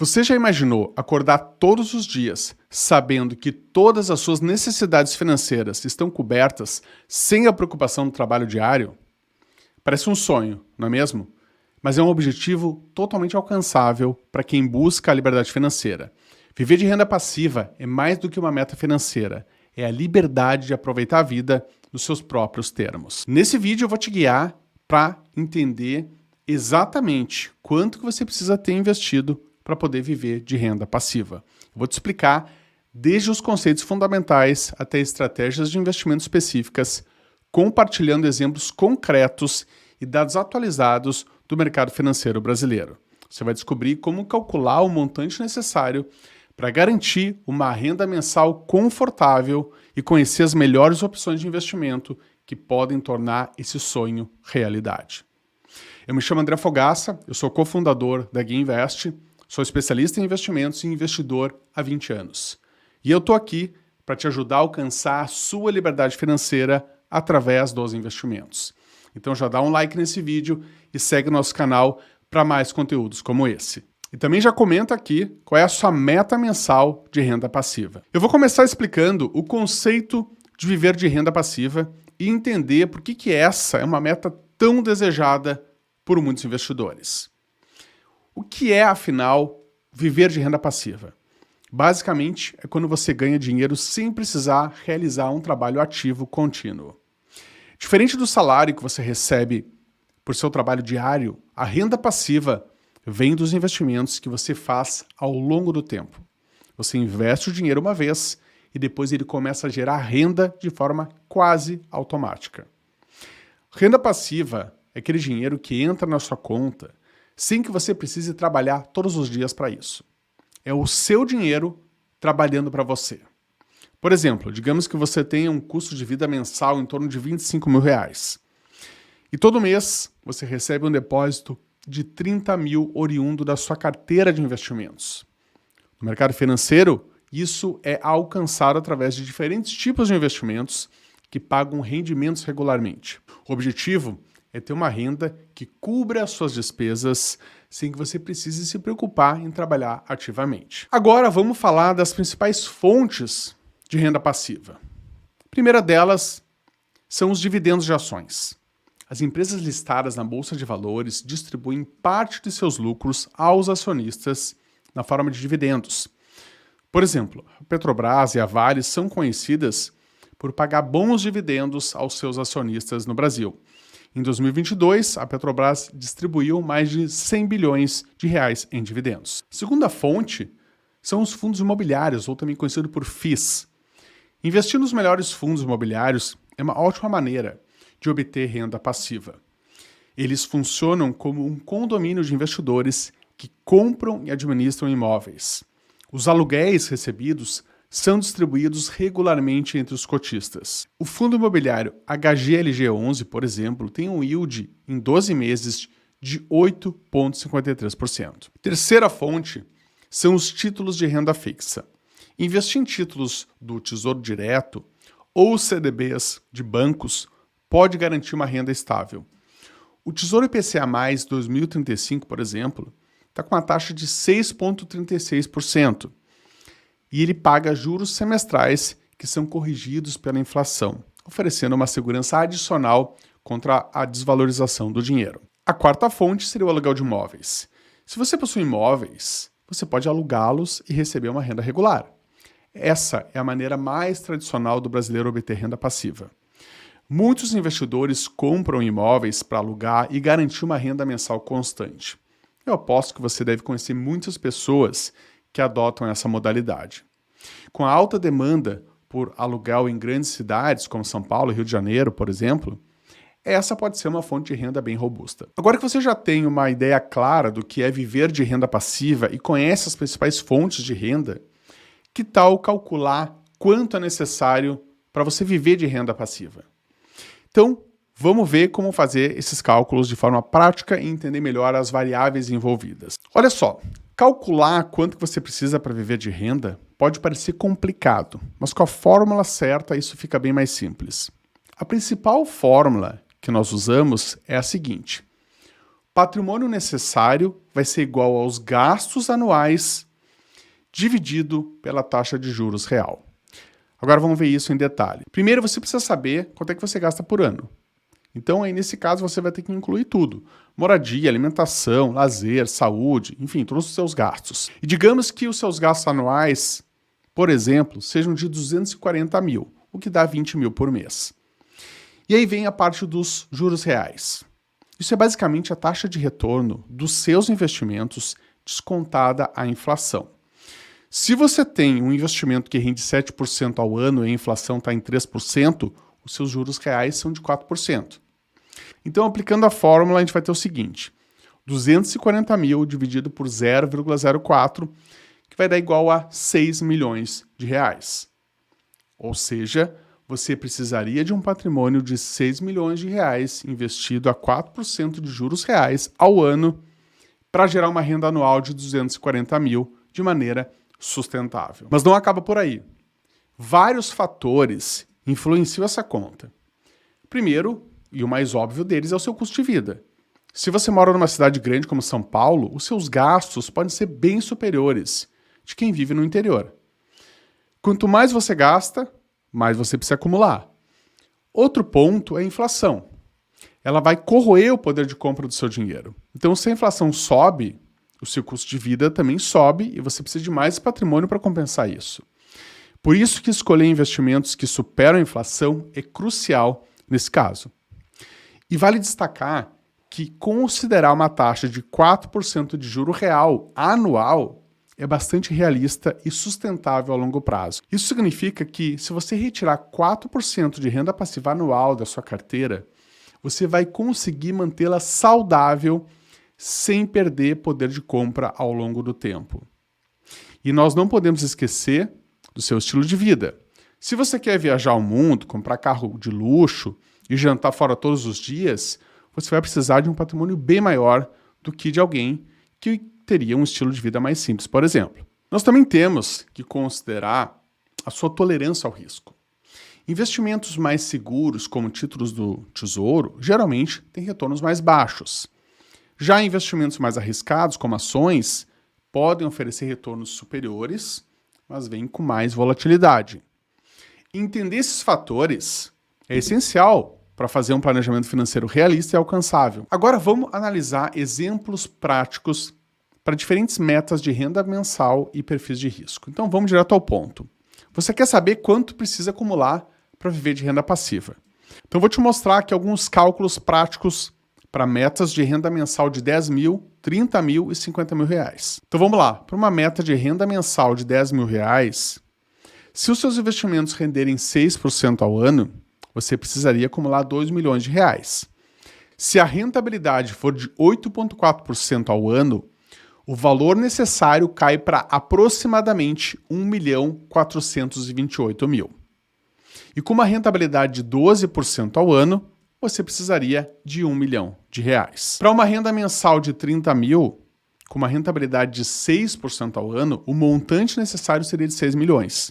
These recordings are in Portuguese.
Você já imaginou acordar todos os dias sabendo que todas as suas necessidades financeiras estão cobertas sem a preocupação do trabalho diário? Parece um sonho, não é mesmo? Mas é um objetivo totalmente alcançável para quem busca a liberdade financeira. Viver de renda passiva é mais do que uma meta financeira, é a liberdade de aproveitar a vida nos seus próprios termos. Nesse vídeo eu vou te guiar para entender exatamente quanto que você precisa ter investido para poder viver de renda passiva. Eu vou te explicar desde os conceitos fundamentais até estratégias de investimento específicas, compartilhando exemplos concretos e dados atualizados do mercado financeiro brasileiro. Você vai descobrir como calcular o montante necessário para garantir uma renda mensal confortável e conhecer as melhores opções de investimento que podem tornar esse sonho realidade. Eu me chamo André Fogaça, eu sou cofundador da Guia Invest, sou especialista em investimentos e investidor há 20 anos. E eu estou aqui para te ajudar a alcançar a sua liberdade financeira através dos investimentos. Então já dá um like nesse vídeo e segue nosso canal para mais conteúdos como esse. E também já comenta aqui qual é a sua meta mensal de renda passiva. Eu vou começar explicando o conceito de viver de renda passiva e entender por que essa é uma meta tão desejada por muitos investidores. O que é, afinal, viver de renda passiva? Basicamente, é quando você ganha dinheiro sem precisar realizar um trabalho ativo contínuo. Diferente do salário que você recebe por seu trabalho diário, a renda passiva vem dos investimentos que você faz ao longo do tempo. Você investe o dinheiro uma vez e depois ele começa a gerar renda de forma quase automática. Renda passiva é aquele dinheiro que entra na sua conta sem que você precise trabalhar todos os dias para isso. É o seu dinheiro trabalhando para você. Por exemplo, digamos que você tenha um custo de vida mensal em torno de R$25 mil. E todo mês você recebe um depósito de 30 mil oriundo da sua carteira de investimentos. No mercado financeiro, isso é alcançado através de diferentes tipos de investimentos que pagam rendimentos regularmente. O objetivo é ter uma renda que cubra as suas despesas sem que você precise se preocupar em trabalhar ativamente. Agora vamos falar das principais fontes de renda passiva. A primeira delas são os dividendos de ações. As empresas listadas na Bolsa de Valores distribuem parte de seus lucros aos acionistas na forma de dividendos. Por exemplo, a Petrobras e a Vale são conhecidas por pagar bons dividendos aos seus acionistas no Brasil. Em 2022, a Petrobras distribuiu mais de 100 bilhões de reais em dividendos. A segunda fonte são os fundos imobiliários, ou também conhecido por FIIs. Investir nos melhores fundos imobiliários é uma ótima maneira de obter renda passiva. Eles funcionam como um condomínio de investidores que compram e administram imóveis. Os aluguéis recebidos são distribuídos regularmente entre os cotistas. O fundo imobiliário HGLG11, por exemplo, tem um yield em 12 meses de 8,53%. Terceira fonte são os títulos de renda fixa. Investir em títulos do Tesouro Direto ou CDBs de bancos pode garantir uma renda estável. O Tesouro IPCA+, 2035, por exemplo, está com uma taxa de 6,36%. E ele paga juros semestrais que são corrigidos pela inflação, oferecendo uma segurança adicional contra a desvalorização do dinheiro. A quarta fonte seria o aluguel de imóveis. Se você possui imóveis, você pode alugá-los e receber uma renda regular. Essa é a maneira mais tradicional do brasileiro obter renda passiva. Muitos investidores compram imóveis para alugar e garantir uma renda mensal constante. Eu aposto que você deve conhecer muitas pessoas que adotam essa modalidade. Com a alta demanda por aluguel em grandes cidades, como São Paulo e Rio de Janeiro, por exemplo, essa pode ser uma fonte de renda bem robusta. Agora que você já tem uma ideia clara do que é viver de renda passiva e conhece as principais fontes de renda, que tal calcular quanto é necessário para você viver de renda passiva? Então, vamos ver como fazer esses cálculos de forma prática e entender melhor as variáveis envolvidas. Olha só, calcular quanto que você precisa para viver de renda pode parecer complicado, mas com a fórmula certa isso fica bem mais simples. A principal fórmula que nós usamos é a seguinte: patrimônio necessário vai ser igual aos gastos anuais dividido pela taxa de juros real. Agora vamos ver isso em detalhe. Primeiro, você precisa saber quanto é que você gasta por ano. Então, aí nesse caso, você vai ter que incluir tudo. Moradia, alimentação, lazer, saúde, enfim, todos os seus gastos. E digamos que os seus gastos anuais, por exemplo, sejam de 240 mil, o que dá 20 mil por mês. E aí vem a parte dos juros reais. Isso é basicamente a taxa de retorno dos seus investimentos descontada a inflação. Se você tem um investimento que rende 7% ao ano e a inflação está em 3%, os seus juros reais são de 4%. Então, aplicando a fórmula, a gente vai ter o seguinte: 240 mil dividido por 0,04, que vai dar igual a 6 milhões de reais. Ou seja, você precisaria de um patrimônio de 6 milhões de reais investido a 4% de juros reais ao ano para gerar uma renda anual de 240 mil de maneira sustentável. Mas não acaba por aí. Vários fatores influenciam essa conta. Primeiro, e o mais óbvio deles, é o seu custo de vida. Se você mora numa cidade grande como São Paulo, os seus gastos podem ser bem superiores de quem vive no interior. Quanto mais você gasta, mais você precisa acumular. Outro ponto é a inflação. Ela vai corroer o poder de compra do seu dinheiro. Então, se a inflação sobe, o seu custo de vida também sobe e você precisa de mais patrimônio para compensar isso. Por isso que escolher investimentos que superam a inflação é crucial nesse caso. E vale destacar que considerar uma taxa de 4% de juro real anual é bastante realista e sustentável a longo prazo. Isso significa que, se você retirar 4% de renda passiva anual da sua carteira, você vai conseguir mantê-la saudável sem perder poder de compra ao longo do tempo. E nós não podemos esquecer do seu estilo de vida. Se você quer viajar ao mundo, comprar carro de luxo e jantar fora todos os dias, você vai precisar de um patrimônio bem maior do que de alguém que teria um estilo de vida mais simples, por exemplo. Nós também temos que considerar a sua tolerância ao risco. Investimentos mais seguros, como títulos do Tesouro, geralmente têm retornos mais baixos. Já investimentos mais arriscados, como ações, podem oferecer retornos superiores, mas vêm com mais volatilidade. Entender esses fatores é essencial para fazer um planejamento financeiro realista e alcançável. Agora vamos analisar exemplos práticos para diferentes metas de renda mensal e perfis de risco. Então vamos direto ao ponto. Você quer saber quanto precisa acumular para viver de renda passiva? Então vou te mostrar aqui alguns cálculos práticos para metas de renda mensal de 10 mil, 30 mil e 50 mil reais. Então vamos lá, para uma meta de renda mensal de 10 mil reais, se os seus investimentos renderem 6% ao ano, você precisaria acumular 2 milhões de reais. Se a rentabilidade for de 8,4% ao ano, o valor necessário cai para aproximadamente 1.428.000. E com uma rentabilidade de 12% ao ano, você precisaria de 1 milhão de reais. Para uma renda mensal de 30 mil, com uma rentabilidade de 6% ao ano, o montante necessário seria de 6 milhões.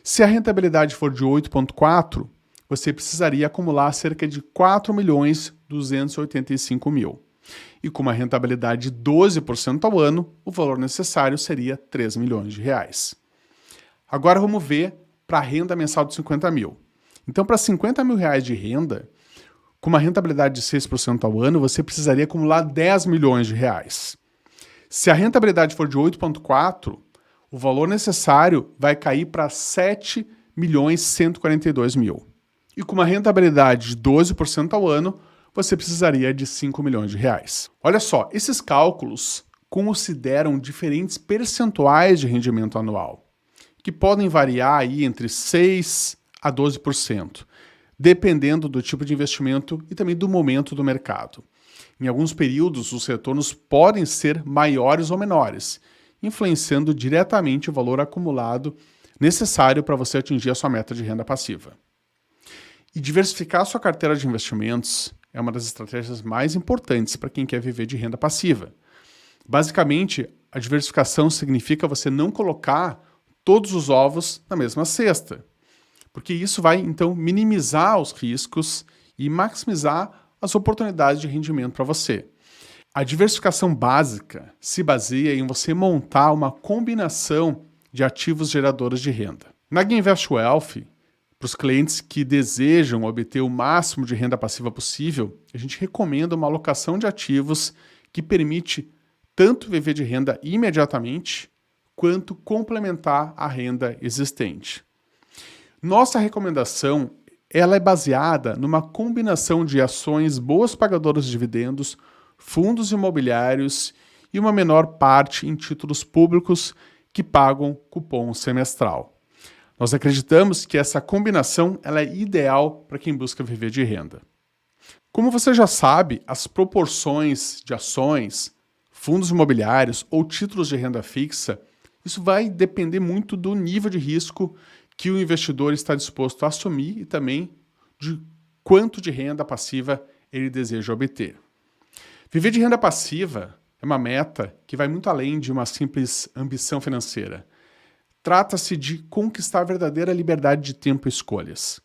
Se a rentabilidade for de 8,4%, você precisaria acumular cerca de 4.285.000. E com uma rentabilidade de 12% ao ano, o valor necessário seria 3 milhões de reais. Agora vamos ver para a renda mensal de 50 mil. Então, para 50 mil reais de renda, com uma rentabilidade de 6% ao ano, você precisaria acumular 10 milhões de reais. Se a rentabilidade for de 8,4%, o valor necessário vai cair para 7.142.000. E com uma rentabilidade de 12% ao ano, você precisaria de 5 milhões de reais. Olha só, esses cálculos consideram diferentes percentuais de rendimento anual, que podem variar aí entre 6% a 12%, dependendo do tipo de investimento e também do momento do mercado. Em alguns períodos, os retornos podem ser maiores ou menores, influenciando diretamente o valor acumulado necessário para você atingir a sua meta de renda passiva. E diversificar a sua carteira de investimentos é uma das estratégias mais importantes para quem quer viver de renda passiva. Basicamente, a diversificação significa você não colocar todos os ovos na mesma cesta, porque isso vai, então, minimizar os riscos e maximizar as oportunidades de rendimento para você. A diversificação básica se baseia em você montar uma combinação de ativos geradores de renda. Na GuiaInvest Wealth, para os clientes que desejam obter o máximo de renda passiva possível, a gente recomenda uma alocação de ativos que permite tanto viver de renda imediatamente, quanto complementar a renda existente. Nossa recomendação ela é baseada numa combinação de ações boas pagadoras de dividendos, fundos imobiliários e uma menor parte em títulos públicos que pagam cupom semestral. Nós acreditamos que essa combinação ela é ideal para quem busca viver de renda. Como você já sabe, as proporções de ações, fundos imobiliários ou títulos de renda fixa, isso vai depender muito do nível de risco que o investidor está disposto a assumir e também de quanto de renda passiva ele deseja obter. Viver de renda passiva é uma meta que vai muito além de uma simples ambição financeira. Trata-se de conquistar a verdadeira liberdade de tempo e escolhas.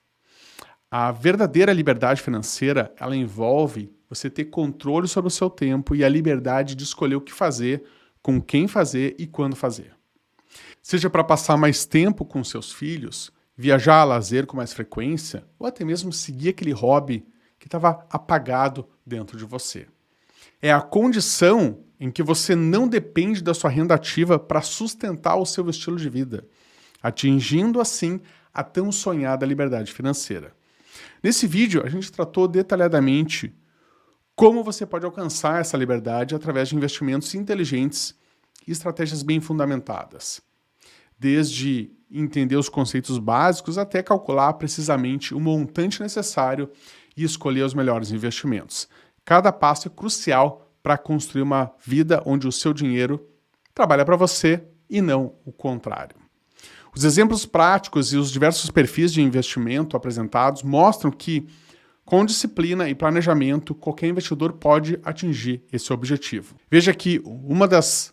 A verdadeira liberdade financeira, ela envolve você ter controle sobre o seu tempo e a liberdade de escolher o que fazer, com quem fazer e quando fazer. Seja para passar mais tempo com seus filhos, viajar a lazer com mais frequência, ou até mesmo seguir aquele hobby que estava apagado dentro de você. É a condição em que você não depende da sua renda ativa para sustentar o seu estilo de vida, atingindo assim a tão sonhada liberdade financeira. Nesse vídeo, a gente tratou detalhadamente como você pode alcançar essa liberdade através de investimentos inteligentes e estratégias bem fundamentadas. Desde entender os conceitos básicos até calcular precisamente o montante necessário e escolher os melhores investimentos. Cada passo é crucial para construir uma vida onde o seu dinheiro trabalha para você e não o contrário. Os exemplos práticos e os diversos perfis de investimento apresentados mostram que, com disciplina e planejamento, qualquer investidor pode atingir esse objetivo. Veja que uma das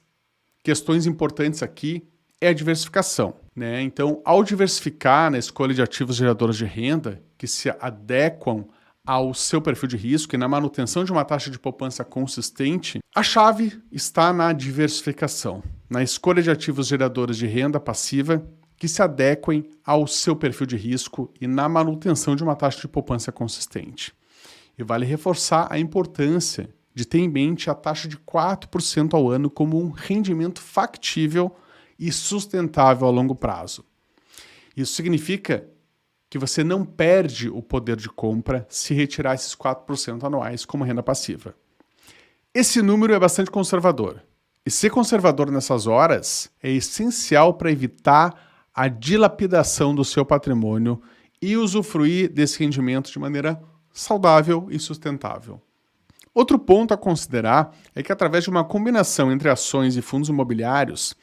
questões importantes aqui é a diversificação, né? Então, ao diversificar na escolha de ativos geradores de renda que se adequam ao seu perfil de risco e na manutenção de uma taxa de poupança consistente, a chave está na diversificação, na escolha de ativos geradores de renda passiva que se adequem ao seu perfil de risco e na manutenção de uma taxa de poupança consistente. E vale reforçar a importância de ter em mente a taxa de 4% ao ano como um rendimento factível e sustentável a longo prazo. Isso significa que você não perde o poder de compra se retirar esses 4% anuais como renda passiva. Esse número é bastante conservador. E ser conservador nessas horas é essencial para evitar a dilapidação do seu patrimônio e usufruir desse rendimento de maneira saudável e sustentável. Outro ponto a considerar é que através de uma combinação entre ações e fundos imobiliários,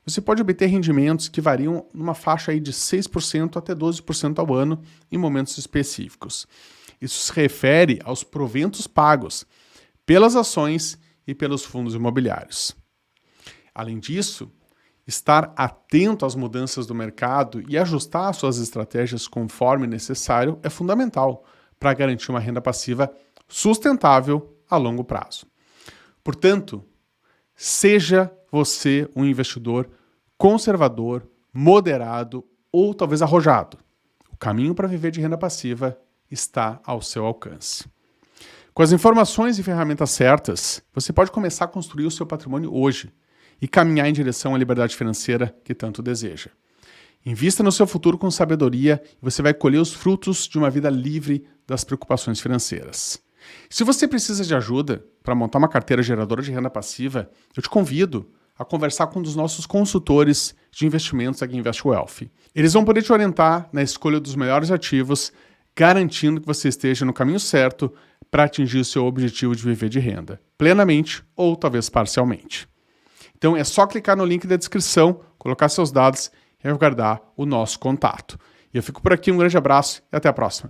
você pode obter rendimentos que variam numa faixa aí de 6% até 12% ao ano em momentos específicos. Isso se refere aos proventos pagos pelas ações e pelos fundos imobiliários. Além disso, estar atento às mudanças do mercado e ajustar suas estratégias conforme necessário é fundamental para garantir uma renda passiva sustentável a longo prazo. Portanto, seja você um investidor conservador, moderado ou talvez arrojado. O caminho para viver de renda passiva está ao seu alcance. Com as informações e ferramentas certas, você pode começar a construir o seu patrimônio hoje e caminhar em direção à liberdade financeira que tanto deseja. Invista no seu futuro com sabedoria e você vai colher os frutos de uma vida livre das preocupações financeiras. Se você precisa de ajuda para montar uma carteira geradora de renda passiva, eu te convido a conversar com um dos nossos consultores de investimentos da GuiaInvest Wealth. Eles vão poder te orientar na escolha dos melhores ativos, garantindo que você esteja no caminho certo para atingir o seu objetivo de viver de renda, plenamente ou talvez parcialmente. Então é só clicar no link da descrição, colocar seus dados e aguardar o nosso contato. E eu fico por aqui, um grande abraço e até a próxima.